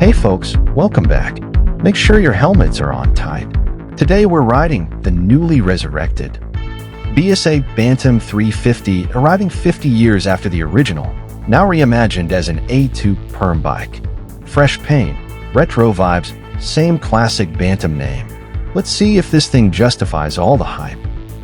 Hey folks, welcome back. Make sure your helmets are on tight. Today we're riding the newly resurrected BSA Bantam 350, arriving 50 years after the original, now reimagined as an A2 perm bike. Fresh paint, retro vibes, same classic Bantam name. Let's see if this thing justifies all the hype.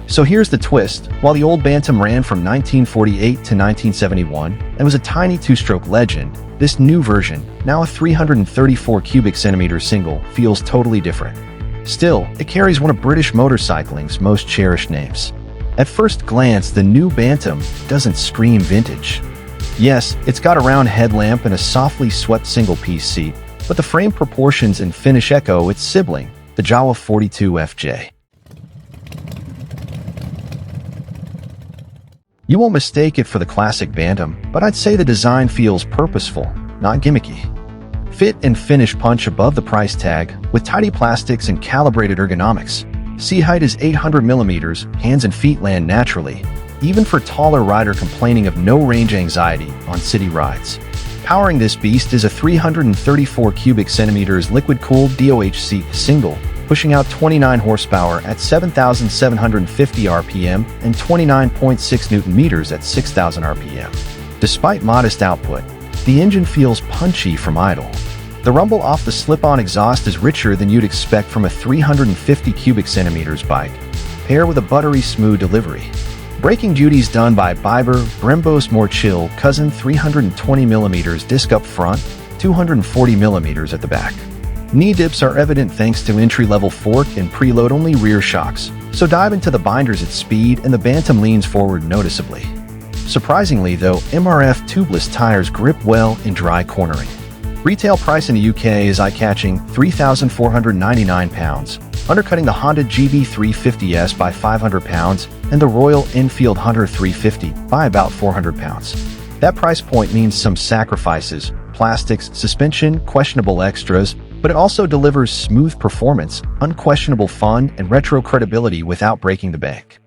So here's the twist. While the old Bantam ran from 1948 to 1971 and was a tiny two-stroke legend, this new version, now a 334 cubic centimeter single, feels totally different. Still, it carries one of British motorcycling's most cherished names. At first glance, the new Bantam doesn't scream vintage. Yes, it's got a round headlamp and a softly swept single-piece seat, but the frame proportions and finish echo its sibling, the Jawa 42FJ. You won't mistake it for the classic Bantam, but I'd say the design feels purposeful, not gimmicky. Fit and finish punch above the price tag, with tidy plastics and calibrated ergonomics. Seat height is 800 millimeters, hands and feet land naturally, even for taller rider complaining of no range anxiety on city rides. Powering this beast is a 334 cubic centimeters liquid-cooled DOHC single, pushing out 29 horsepower at 7,750 RPM and 29.6 Newton-meters at 6,000 RPM. Despite modest output, the engine feels punchy from idle. The rumble off the slip-on exhaust is richer than you'd expect from a 350 cubic centimeters bike, paired with a buttery smooth delivery. Braking duties done by Biber Brembo's more chill cousin 320 millimeters disc up front, 240 millimeters at the back. Knee dips are evident thanks to entry-level fork and preload-only rear shocks, so dive into the binders at speed and the Bantam leans forward noticeably. Surprisingly though, MRF tubeless tires grip well in dry cornering. Retail price in the UK is eye-catching £3,499, undercutting the Honda GB350S by £500 and the Royal Enfield HNTR 350 by about £400. That price point means some sacrifices, plastics, suspension, questionable extras, but it also delivers smooth performance, unquestionable fun, and retro credibility without breaking the bank.